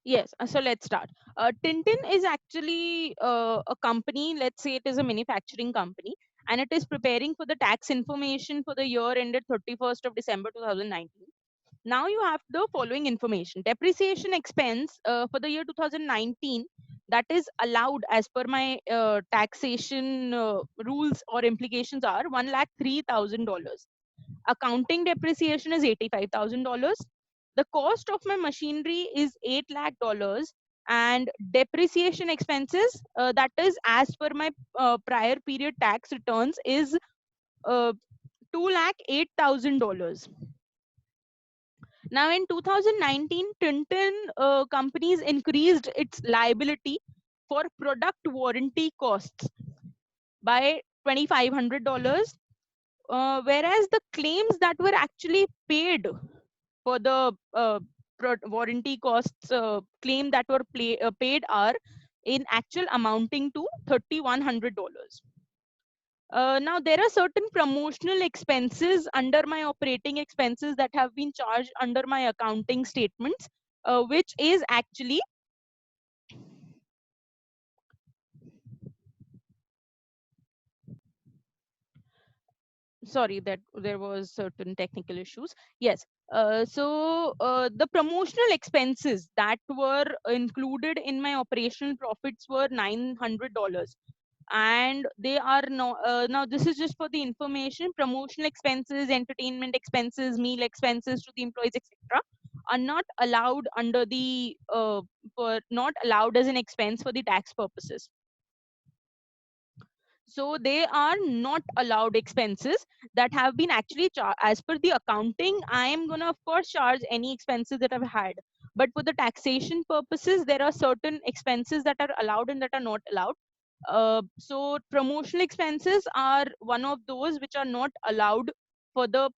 Yes, so let's start. Tintin is actually a company, let's say it is a manufacturing company, and it is preparing for the tax information for the year ended 31st of December 2019. Now you have the following information. Depreciation expense for the year 2019 that is allowed as per my taxation rules or implications are $1,03,000. Accounting depreciation is $85,000. The cost of my machinery is $8 lakh, and depreciation expenses that is as per my prior period tax returns is uh, $2,08,000. Now in 2019, Tintin companies increased its liability for product warranty costs by $2,500, whereas the claims that were actually paid for the warranty costs claim that were paid are in actual amounting to $3,100. Now there are certain promotional expenses under my operating expenses that have been charged under my accounting statements, which is actually, sorry that there was certain technical issues. Yes. The promotional expenses that were included in my operational profits were $900, and they are now this is just for the information. Promotional expenses, entertainment expenses, meal expenses to the employees, etc., are not allowed under the not allowed as an expense for the tax purposes. So they are not allowed expenses that have been actually as per the accounting. I am going to of course charge any expenses that I've had, but for the taxation purposes there are certain expenses that are allowed and that are not allowed. So promotional expenses are one of those which are not allowed for the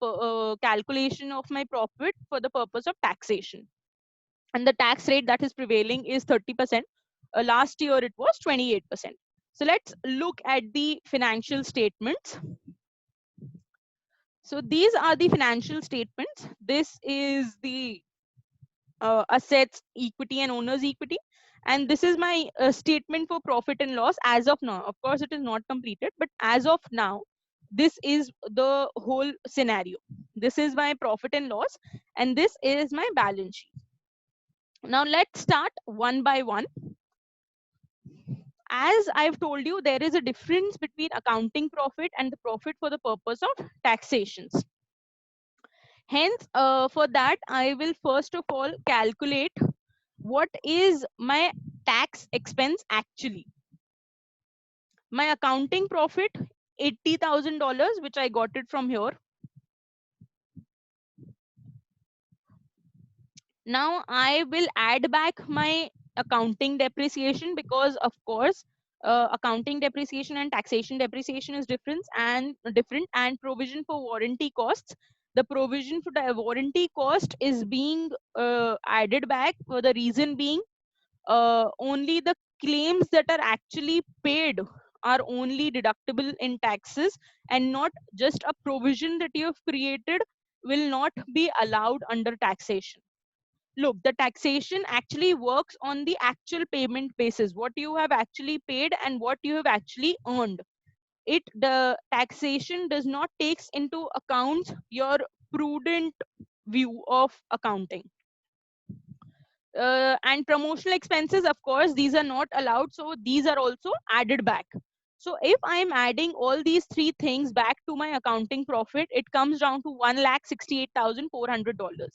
calculation of my profit for the purpose of taxation, and the tax rate that is prevailing is 30%. Last year it was 28%. So let's look at the financial statements. So these are the financial statements. This is the assets, equity, and owner's equity. And this is my statement for profit and loss as of now. Of course, it is not completed, but as of now, this is the whole scenario. This is my profit and loss, and this is my balance sheet. Now let's start one by one. As I've told you, there is a difference between accounting profit and the profit for the purpose of taxations. Hence, for that, I will first of all calculate what is my tax expense actually. My accounting profit, $80,000, which I got it from here. Now I will add back my accounting depreciation because of course accounting depreciation and taxation depreciation is different, and provision for warranty costs. The provision for the warranty cost is being added back for the reason being only the claims that are actually paid are only deductible in taxes, and not just a provision that you have created will not be allowed under taxation. Look, the taxation actually works on the actual payment basis, what you have actually paid and what you have actually earned. The taxation does not takes into account your prudent view of accounting. And promotional expenses, of course, these are not allowed, so these are also added back. So if I'm adding all these three things back to my accounting profit, it comes down to $1,68,400.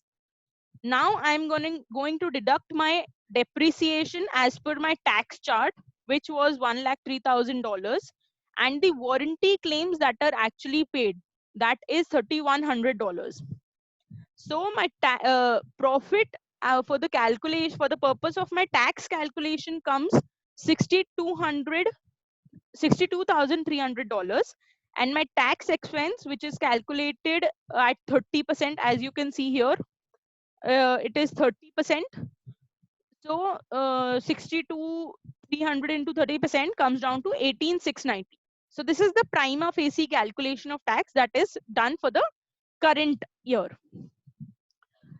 Now I'm going to deduct my depreciation as per my tax chart, which was $1,03,000, and the warranty claims that are actually paid, that is $3,100. So my profit for the calculation, for the purpose of my tax calculation, comes $62,300, and my tax expense, which is calculated at 30%, as you can see here, it is 30%. So 62,300 into 30% comes down to 18,690. So this is the prima facie calculation of tax that is done for the current year.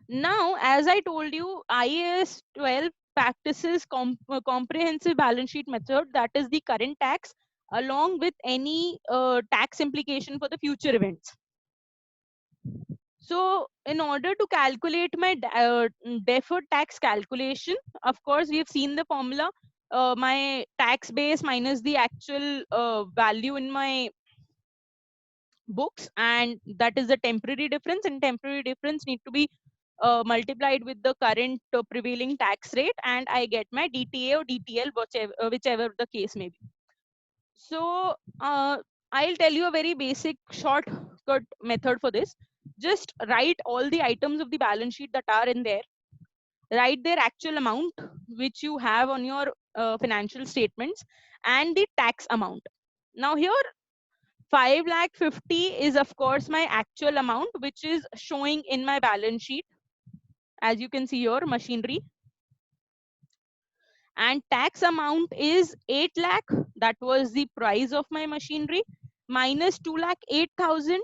Now, as I told you, IAS 12 practices comprehensive balance sheet method, that is the current tax, along with any tax implication for the future events. So in order to calculate my deferred tax calculation, of course, we have seen the formula, my tax base minus the actual value in my books, and that is the temporary difference, and temporary difference need to be multiplied with the current prevailing tax rate, and I get my DTA or DTL, whichever the case may be. So I'll tell you a very basic shortcut method for this. Just write all the items of the balance sheet that are in there, write their actual amount which you have on your financial statements, and the tax amount. Now here 5,50,000 is of course my actual amount which is showing in my balance sheet, as you can see here, machinery. And tax amount is 8 lakh, that was the price of my machinery, minus 2,08,000.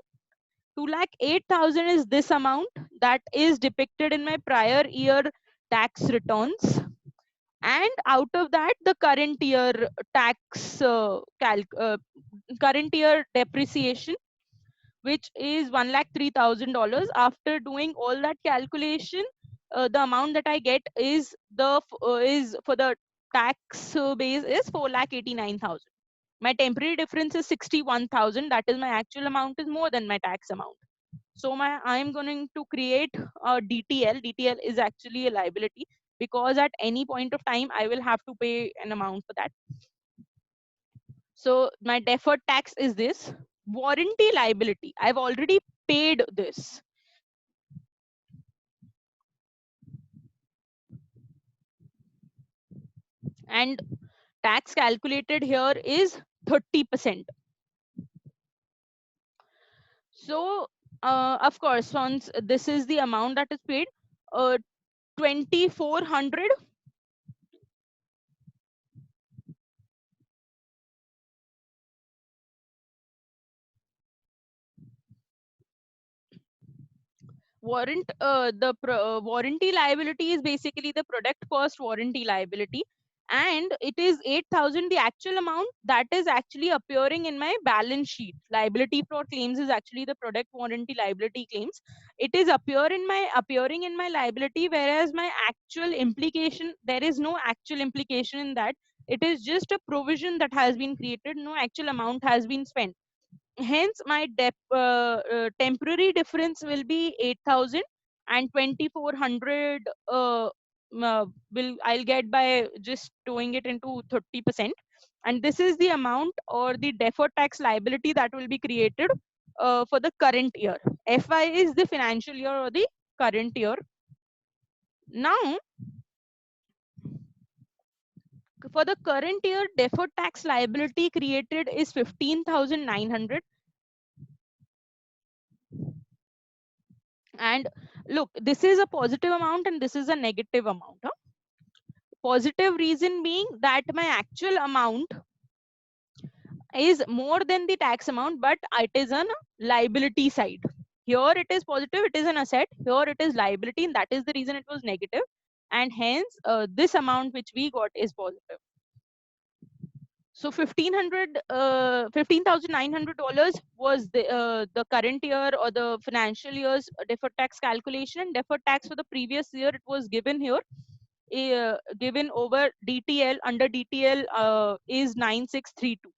2,08,000 is this amount that is depicted in my prior year tax returns, and out of that the current year tax current year depreciation, which is $1,03,000. After doing all that calculation, the amount that I get is is for the tax base is 4,89,000. My temporary difference is 61,000. That is my actual amount is more than my tax amount. So I'm going to create a DTL. DTL is actually a liability because at any point of time I will have to pay an amount for that. So my deferred tax is this. Warranty liability, I've already paid this. And tax calculated here is 30%. So of course, once this is the amount that is paid, 2,400 warranty liability is basically the product cost warranty liability, and it is 8,000, the actual amount that is actually appearing in my balance sheet. Liability for claims is actually the product warranty liability claims. It is appearing in my liability, whereas my actual implication, there is no actual implication in that. It is just a provision that has been created, no actual amount has been spent. Hence my temporary difference will be 8,000, and 2,400 will I'll get by just doing it into 30%. And this is the amount or the deferred tax liability that will be created for the current year. FY is the financial year or the current year. Now for the current year, deferred tax liability created is 15,900. And look, this is a positive amount and this is a negative amount. Positive reason being that my actual amount is more than the tax amount, but it is on liability side. Here it is positive, it is an asset. Here it is liability, and that is the reason it was negative. And hence this amount which we got is positive. So $15,900 was the current year or the financial year's deferred tax calculation. And deferred tax for the previous year, it was given here, given over DTL, under DTL is 9632.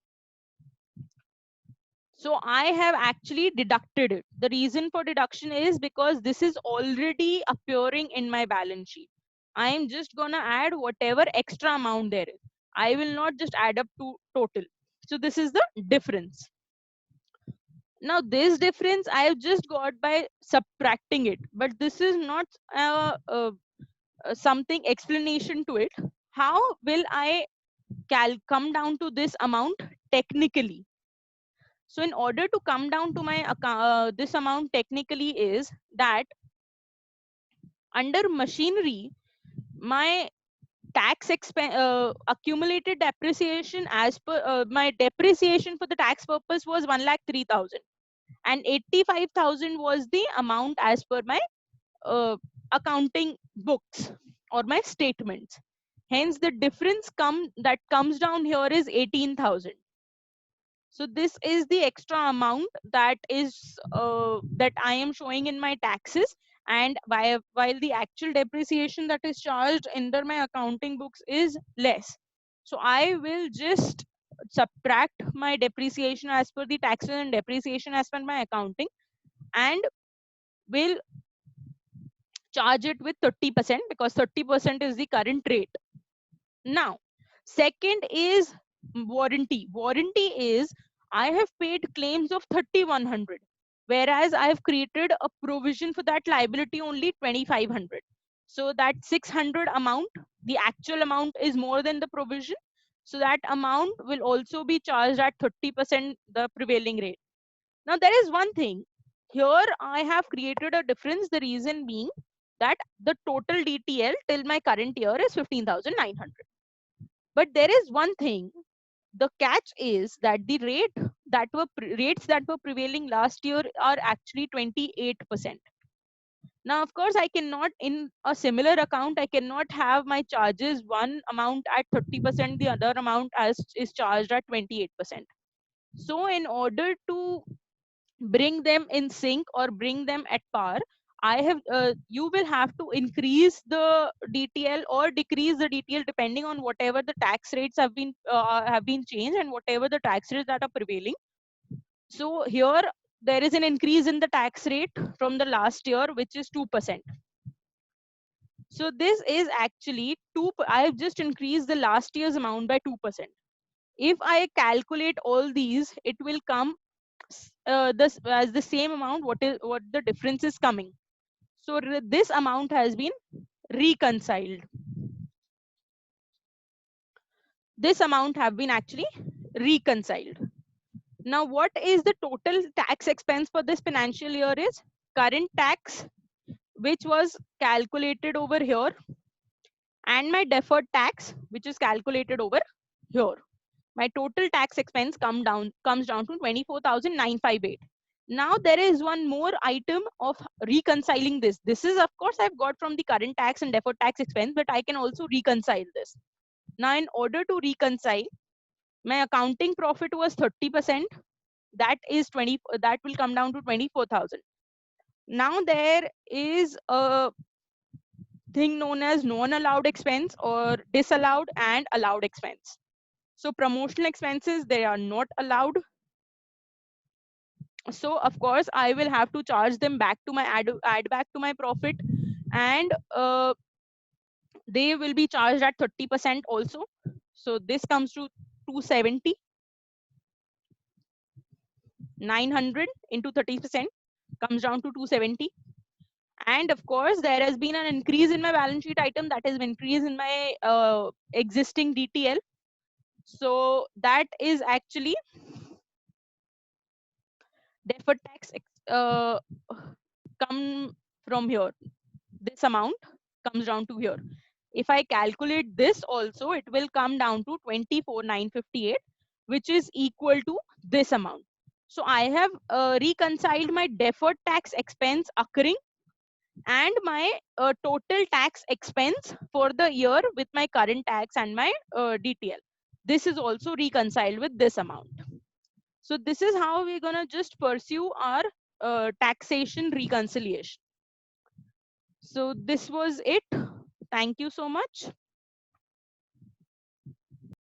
So I have actually deducted it. The reason for deduction is because this is already appearing in my balance sheet. I am just gonna add whatever extra amount there is. I will not just add up to total. So this is the difference. Now this difference I have just got by subtracting it, but this is not something explanation to it. How will I come down to this amount technically? So in order to come down to my this amount technically is that under machinery, my tax expense accumulated depreciation as per my depreciation for the tax purpose was 1,03,000, and 85,000 was the amount as per my accounting books or my statements. Hence, the difference that comes down here is 18,000. So this is the extra amount that is that I am showing in my taxes, and while the actual depreciation that is charged under my accounting books is less. So I will just subtract my depreciation as per the taxes and depreciation as per my accounting, and will charge it with 30% because 30% is the current rate. Now, second is warranty. Warranty is I have paid claims of 3,100, whereas I have created a provision for that liability only 2,500. So that 600 amount, the actual amount is more than the provision. So that amount will also be charged at 30% the prevailing rate. Now there is one thing. Here I have created a difference. The reason being that the total DTL till my current year is 15,900. But there is one thing. The catch is that the rates that were prevailing last year are actually 28%. Now, of course, I cannot, in a similar account, I cannot have my charges one amount at 30%, the other amount as is charged at 28%. So in order to bring them in sync or bring them at par, you will have to increase the DTL or decrease the DTL depending on whatever the tax rates have been changed and whatever the tax rates that are prevailing. So here there is an increase in the tax rate from the last year, which is 2%. So this is actually I have just increased the last year's amount by 2%. If I calculate all these, it will come this as the same amount what the difference is coming. So this amount has been reconciled. This amount have been actually reconciled. Now what is the total tax expense for this financial year is current tax, which was calculated over here, and my deferred tax, which is calculated over here. My total tax expense comes down to 24,958. Now there is one more item of reconciling this. This is, of course, I've got from the current tax and deferred tax expense, but I can also reconcile this. Now, in order to reconcile, my accounting profit was 30%. That is 20. That will come down to 24,000. Now there is a thing known as non-allowed expense or disallowed and allowed expense. So promotional expenses, they are not allowed. So of course I will have to charge them back to my add back to my profit, and they will be charged at 30% also. So this comes to 270. 900 into 30% comes down to 270. And of course there has been an increase in my balance sheet item, that is increase in my existing DTL. So that is actually deferred tax come from here. This amount comes down to here. If I calculate this also, it will come down to 24,958, which is equal to this amount. So I have reconciled my deferred tax expense occurring and my total tax expense for the year with my current tax and my DTL. This is also reconciled with this amount. So this is how we're gonna just pursue our taxation reconciliation. So this was it. Thank you so much.